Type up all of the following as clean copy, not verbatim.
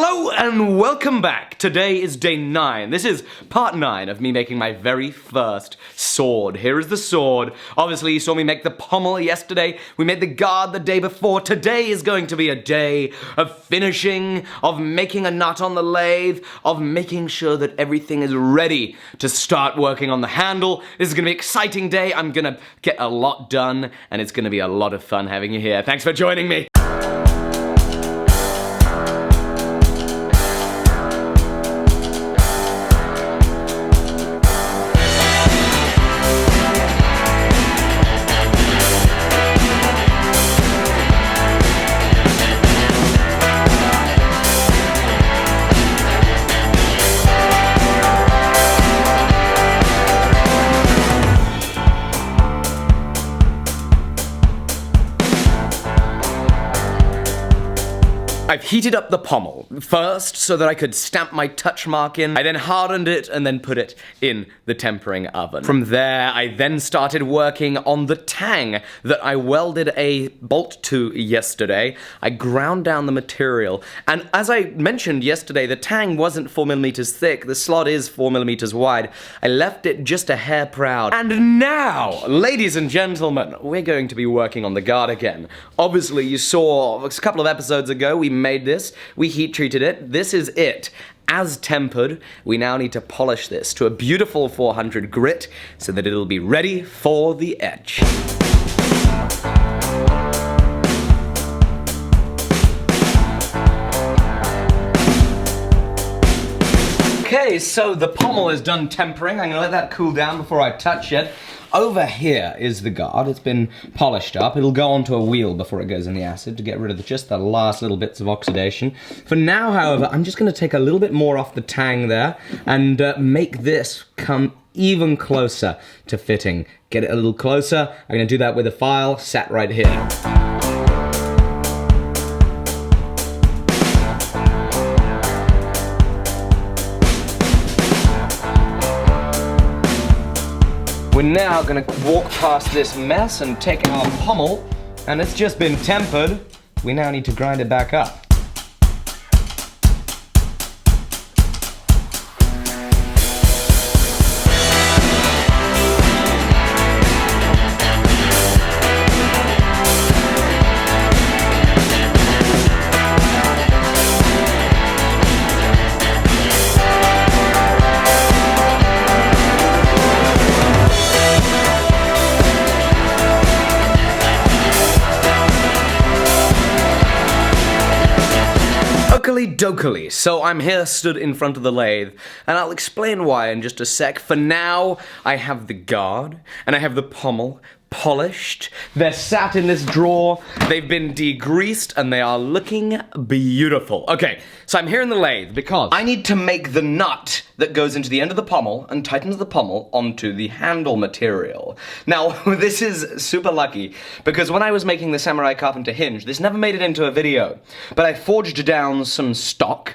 Hello and welcome back. Today is day 9. This is part 9 of me making my very first sword. Here is the sword. Obviously you saw me make the pommel yesterday. We made the guard the day before. Today is going to be a day of finishing, of making a nut on the lathe, of making sure that everything is ready to start working on the handle. This is going to be an exciting day. I'm going to get a lot done and it's going to be a lot of fun having you here. Thanks for joining me. I've heated up the pommel, first so that I could stamp my touch mark in. I then hardened it and then put it in the tempering oven. From there, I then started working on the tang that I welded a bolt to yesterday. I ground down the material, and as I mentioned yesterday, the tang wasn't 4mm thick, the slot is 4mm wide. I left it just a hair proud. And now, ladies and gentlemen, we're going to be working on the guard again. Obviously, you saw a couple of episodes ago, we made this, we heat treated it, this is it. As tempered, we now need to polish this to a beautiful 400 grit so that it'll be ready for the etch. Okay, so the pommel is done tempering. I'm gonna let that cool down before I touch it. Over here is the guard. It's been polished up. It'll go onto a wheel before it goes in the acid to get rid of just the last little bits of oxidation. For now, however, I'm just going to take a little bit more off the tang there and make this come even closer to fitting. Get it a little closer. I'm going to do that with a file sat right here. We're now gonna walk past this mess and take our pommel, and it's just been tempered. We now need to grind it back up. Dokily. So I'm here stood in front of the lathe, and I'll explain why in just a sec. For now, I have the guard, and I have the pommel polished. They're sat in this drawer, they've been degreased, and they are looking beautiful. Okay, so I'm here in the lathe because I need to make the nut that goes into the end of the pommel and tightens the pommel onto the handle material. Now, this is super lucky because when I was making the Samurai Carpenter hinge, this never made it into a video, but I forged down some stock,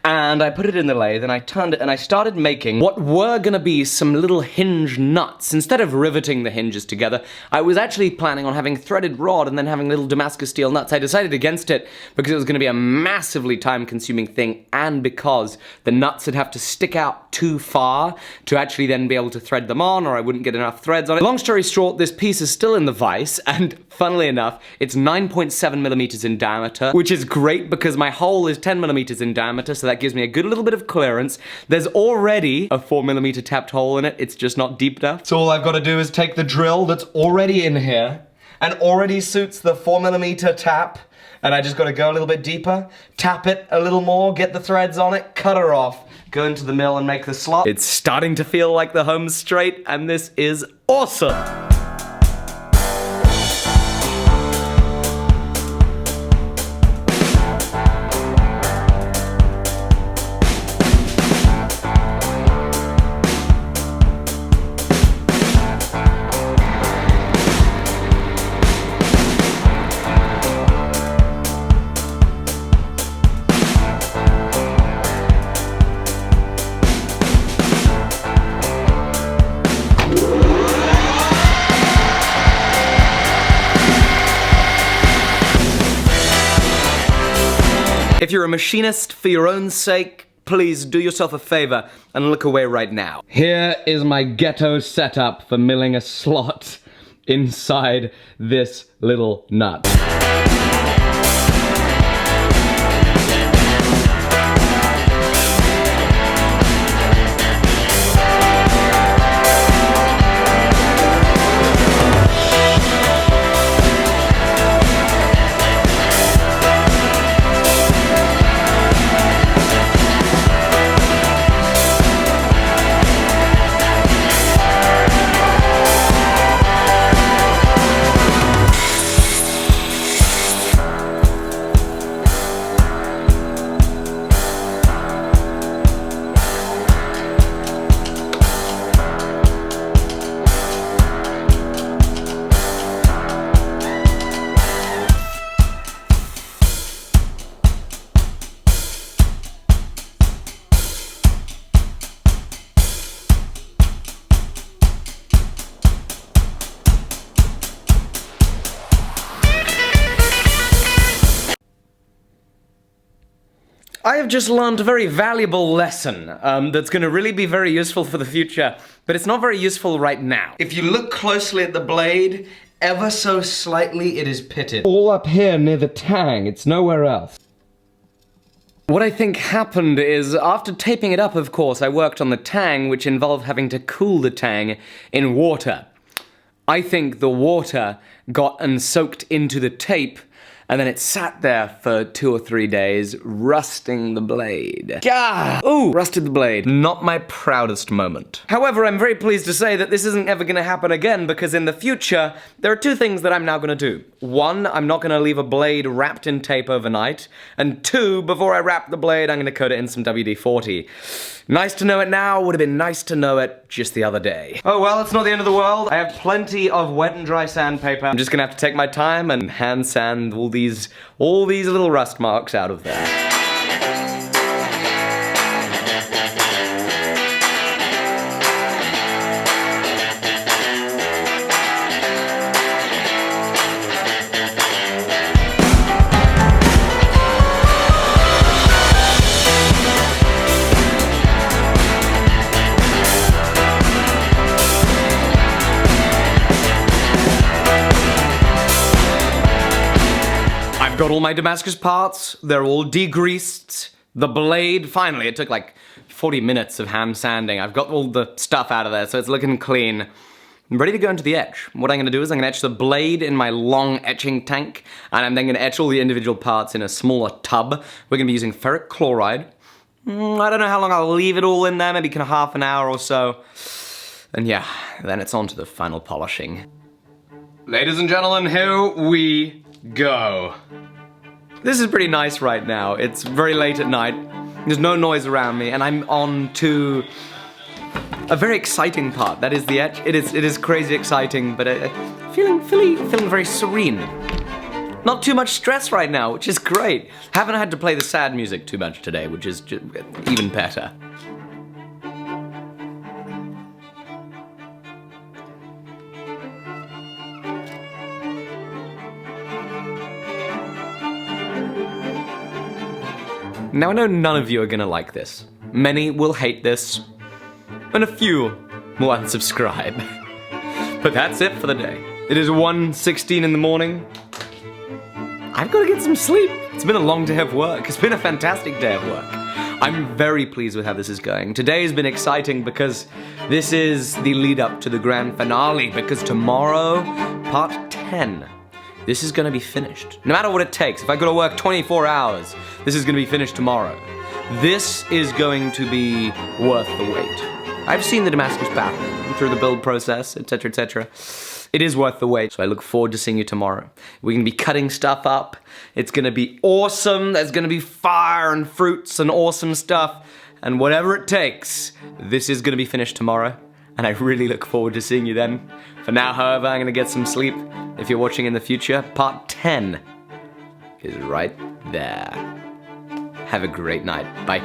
and I put it in the lathe, and I turned it, and I started making what were gonna be some little hinge nuts. Instead of riveting the hinges together, I was actually planning on having threaded rod and then having little Damascus steel nuts. I decided against it because it was gonna be a massively time-consuming thing, and because the nuts would have to stick out too far to actually then be able to thread them on, or I wouldn't get enough threads on it. Long story short, this piece is still in the vise, and funnily enough, it's 9.7mm in diameter, which is great because my hole is 10mm in diameter, so that gives me a good little bit of clearance. There's already a 4mm tapped hole in it, it's just not deep enough. So all I've got to do is take the drill that's already in here and already suits the 4mm tap, and I just got to go a little bit deeper, tap it a little more, get the threads on it, cut her off, go into the mill and make the slot. It's starting to feel like the home straight, and this is awesome. If you're a machinist for your own sake, please do yourself a favor and look away right now. Here is my ghetto setup for milling a slot inside this little nut. I have just learned a very valuable lesson that's going to really be very useful for the future, but it's not very useful right now. If you look closely at the blade, ever so slightly it is pitted. All up here near the tang, it's nowhere else. What I think happened is, after taping it up, of course, I worked on the tang, which involved having to cool the tang in water. I think the water got soaked into the tape, and then it sat there for 2 or 3 days, rusting the blade. Gah! Ooh, rusted the blade. Not my proudest moment. However, I'm very pleased to say that this isn't ever gonna happen again, because in the future, there are 2 things that I'm now gonna do. 1, I'm not gonna leave a blade wrapped in tape overnight, and 2, before I wrap the blade, I'm gonna coat it in some WD-40. Nice to know it now, would have been nice to know it just the other day. Oh well, it's not the end of the world. I have plenty of wet and dry sandpaper. I'm just gonna have to take my time and hand sand all these little rust marks out of there. Got all my Damascus parts, they're all degreased. The blade, finally, it took like 40 minutes of hand sanding. I've got all the stuff out of there, so it's looking clean. I'm ready to go into the etch. What I'm gonna do is I'm gonna etch the blade in my long etching tank, and I'm then gonna etch all the individual parts in a smaller tub. We're gonna be using ferric chloride. I don't know how long I'll leave it all in there, maybe kind of half an hour or so. And yeah, then it's on to the final polishing. Ladies and gentlemen, here we go. This is pretty nice right now. It's very late at night. There's no noise around me, and I'm on to a very exciting part. That is the etch. It is crazy exciting, but feeling very serene. Not too much stress right now, which is great. Haven't had to play the sad music too much today, which is just even better. Now I know none of you are gonna like this. Many will hate this, and a few will unsubscribe. But that's it for the day. It is 1:16 in the morning. I've gotta get some sleep. It's been a long day of work. It's been a fantastic day of work. I'm very pleased with how this is going. Today has been exciting because this is the lead up to the grand finale, because tomorrow, part 10. This is gonna be finished. No matter what it takes, if I gotta work 24 hours, this is gonna be finished tomorrow. This is going to be worth the wait. I've seen the Damascus battle through the build process, etc., etc. It is worth the wait, so I look forward to seeing you tomorrow. We're gonna be cutting stuff up. It's gonna be awesome. There's gonna be fire and fruits and awesome stuff. And whatever it takes, this is gonna be finished tomorrow. And I really look forward to seeing you then. For now, however, I'm gonna get some sleep. If you're watching in the future, part 10 is right there. Have a great night. Bye.